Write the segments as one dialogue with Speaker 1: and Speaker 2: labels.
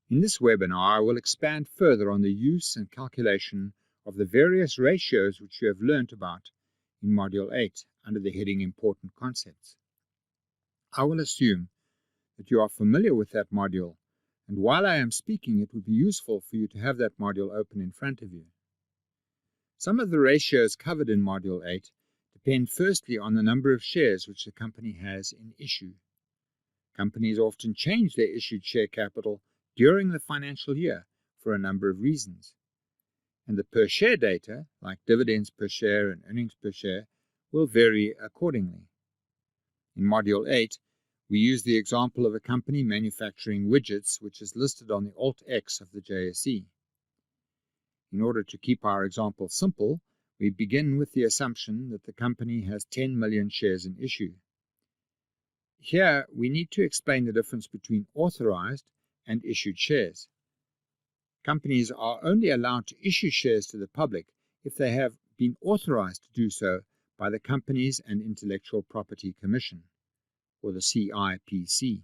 Speaker 1: In this webinar, I will expand further on the use and calculation of the various ratios which you have learnt about in Module 8 under the heading Important Concepts. I will assume that you are familiar with that module, and while I am speaking, it would be useful for you to have that module open in front of you. Some of the ratios covered in Module 8 depend firstly on the number of shares which the company has in issue. Companies often change their issued share capital during the financial year for a number of reasons, and the per share data, like dividends per share and earnings per share, will vary accordingly. In Module 8, we use the example of a company manufacturing widgets which is listed on the Alt X of the JSE. In order to keep our example simple, we begin with the assumption that the company has 10 million shares in issue. Here, we need to explain the difference between authorized and issued shares. Companies are only allowed to issue shares to the public if they have been authorized to do so by the Companies and Intellectual Property Commission, or the CIPC.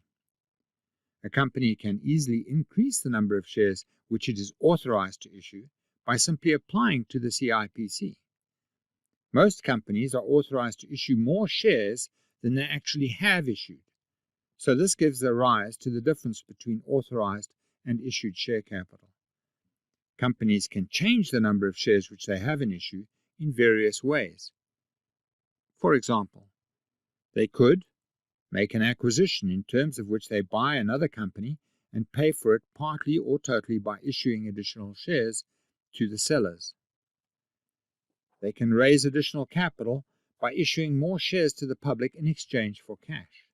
Speaker 1: A company can easily increase the number of shares which it is authorized to issue by simply applying to the CIPC. Most companies are authorized to issue more shares than they actually have issued, so this gives a rise to the difference between authorized and issued share capital. Companies can change the number of shares which they have in issue in various ways. For example, they could make an acquisition in terms of which they buy another company and pay for it partly or totally by issuing additional shares to the sellers. They can raise additional capital by issuing more shares to the public in exchange for cash.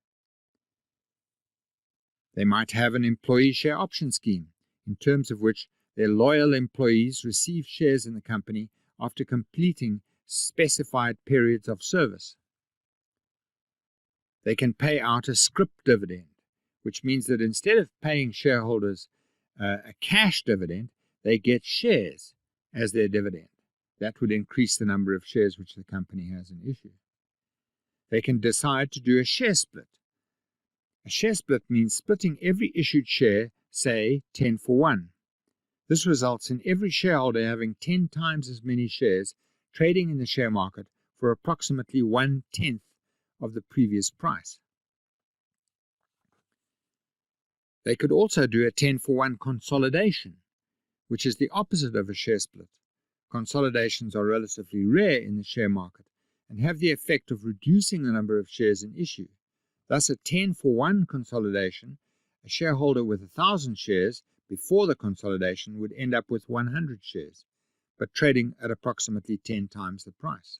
Speaker 1: They might have an employee share option scheme, in terms of which their loyal employees receive shares in the company after completing specified periods of service. They can pay out a scrip dividend, which means that instead of paying shareholders a cash dividend, they get shares as their dividend. That would increase the number of shares which the company has in issue. They can decide to do a share split. A share split means splitting every issued share, say 10 for 1. This results in every shareholder having 10 times as many shares trading in the share market for approximately 1/10 of the previous price. They could also do a 10 for 1 consolidation, which is the opposite of a share split. Consolidations are relatively rare in the share market and have the effect of reducing the number of shares in issue. Thus, a 10 for 1 consolidation, a shareholder with 1,000 shares before the consolidation would end up with 100 shares, but trading at approximately 10 times the price.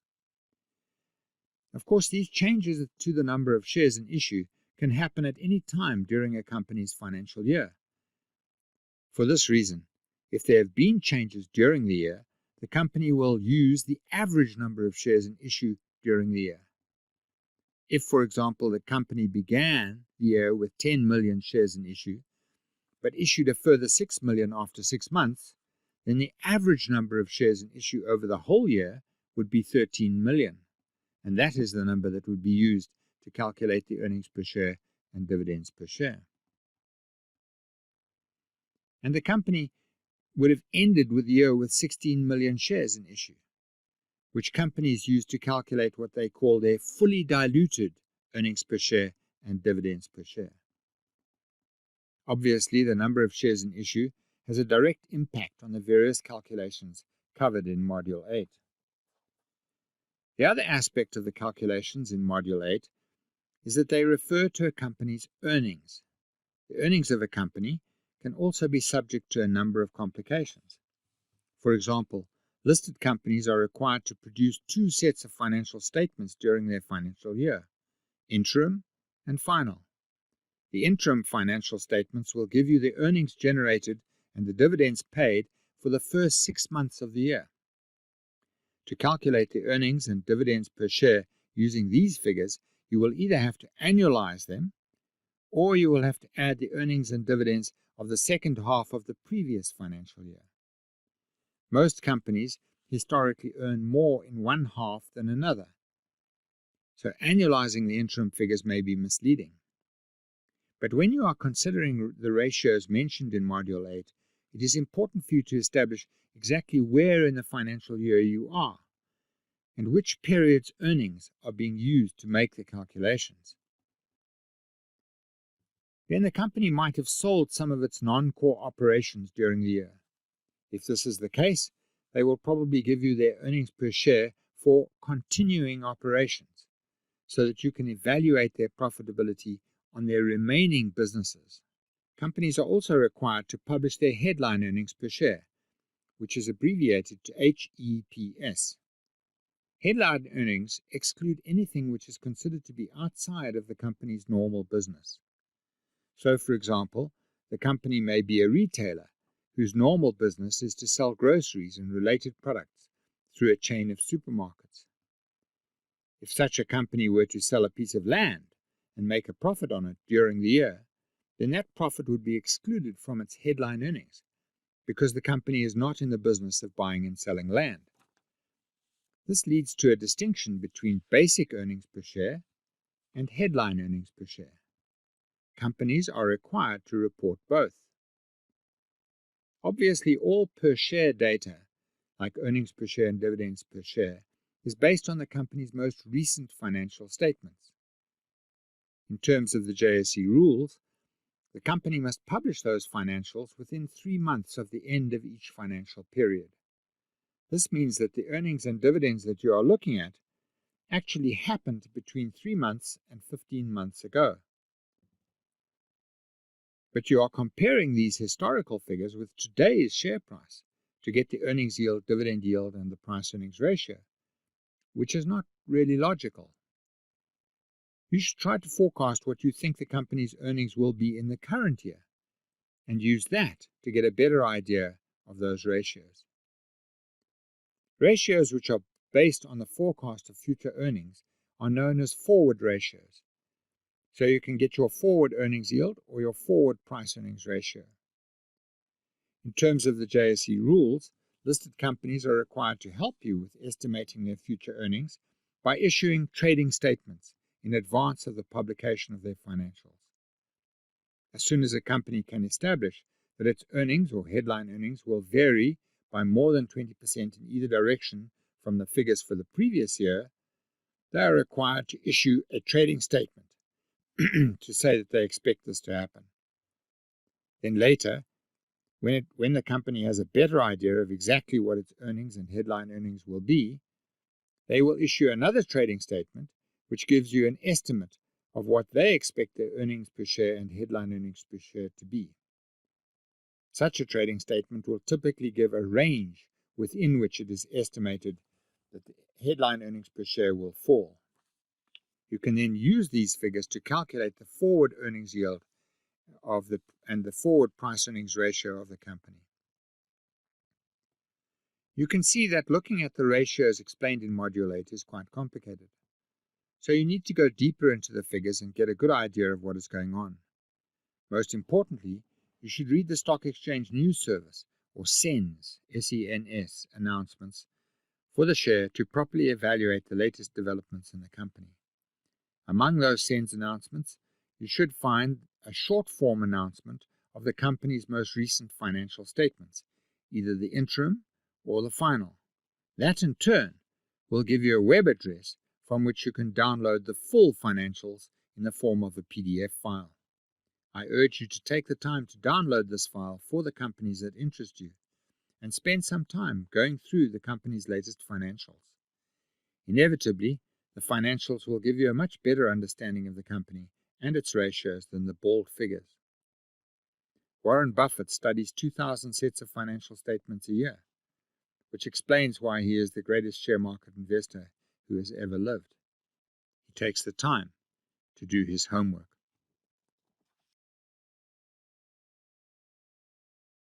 Speaker 1: Of course, these changes to the number of shares in issue can happen at any time during a company's financial year. For this reason, if there have been changes during the year, the company will use the average number of shares in issue during the year. If, for example, the company began the year with 10 million shares in issue, but issued a further 6 million after 6 months, then the average number of shares in issue over the whole year would be 13 million, and that is the number that would be used to calculate the earnings per share and dividends per share. And the company would have ended with the year with 16 million shares in issue, which companies use to calculate what they call their fully diluted earnings per share and dividends per share. Obviously, the number of shares in issue has a direct impact on the various calculations covered in Module 8. The other aspect of the calculations in Module 8 is that they refer to a company's earnings. The earnings of a company can also be subject to a number of complications. For example, listed companies are required to produce 2 sets of financial statements during their financial year, interim and final. The interim financial statements will give you the earnings generated and the dividends paid for the first 6 months of the year. To calculate the earnings and dividends per share using these figures, you will either have to annualize them, or you will have to add the earnings and dividends of the second half of the previous financial year. Most companies historically earn more in one half than another, so annualizing the interim figures may be misleading. But when you are considering the ratios mentioned in Module 8, it is important for you to establish exactly where in the financial year you are and which period's earnings are being used to make the calculations. Then the company might have sold some of its non-core operations during the year. If this is the case, they will probably give you their earnings per share for continuing operations, so that you can evaluate their profitability on their remaining businesses. Companies are also required to publish their headline earnings per share, which is abbreviated to HEPS. Headline earnings exclude anything which is considered to be outside of the company's normal business. So, for example, the company may be a retailer whose normal business is to sell groceries and related products through a chain of supermarkets. If such a company were to sell a piece of land and make a profit on it during the year, then that profit would be excluded from its headline earnings, because the company is not in the business of buying and selling land. This leads to a distinction between basic earnings per share and headline earnings per share. Companies are required to report both. Obviously, all per share data, like earnings per share and dividends per share, is based on the company's most recent financial statements. In terms of the JSE rules, the company must publish those financials within 3 months of the end of each financial period. This means that the earnings and dividends that you are looking at actually happened between 3 months and 15 months ago. But you are comparing these historical figures with today's share price to get the earnings yield, dividend yield, and the price-earnings ratio, which is not really logical. You should try to forecast what you think the company's earnings will be in the current year, and use that to get a better idea of those ratios. Ratios which are based on the forecast of future earnings are known as forward ratios. So you can get your forward earnings yield or your forward price-earnings ratio. In terms of the JSE rules, listed companies are required to help you with estimating their future earnings by issuing trading statements in advance of the publication of their financials. As soon as a company can establish that its earnings or headline earnings will vary by more than 20% in either direction from the figures for the previous year, they are required to issue a trading statement to say that they expect this to happen. Then later, when the company has a better idea of exactly what its earnings and headline earnings will be, they will issue another trading statement which gives you an estimate of what they expect their earnings per share and headline earnings per share to be. Such a trading statement will typically give a range within which it is estimated that the headline earnings per share will fall. You can then use these figures to calculate the forward earnings yield and the forward price-earnings ratio of the company. You can see that looking at the ratios explained in Module 8 is quite complicated. So you need to go deeper into the figures and get a good idea of what is going on. Most importantly, you should read the Stock Exchange News Service, or SENS, S-E-N-S, announcements for the share to properly evaluate the latest developments in the company. Among those SENS announcements, you should find a short-form announcement of the company's most recent financial statements, either the interim or the final. That, in turn, will give you a web address from which you can download the full financials in the form of a PDF file. I urge you to take the time to download this file for the companies that interest you, and spend some time going through the company's latest financials. Inevitably, the financials will give you a much better understanding of the company and its ratios than the bald figures. Warren Buffett studies 2,000 sets of financial statements a year, which explains why he is the greatest share market investor who has ever lived. He takes the time to do his homework.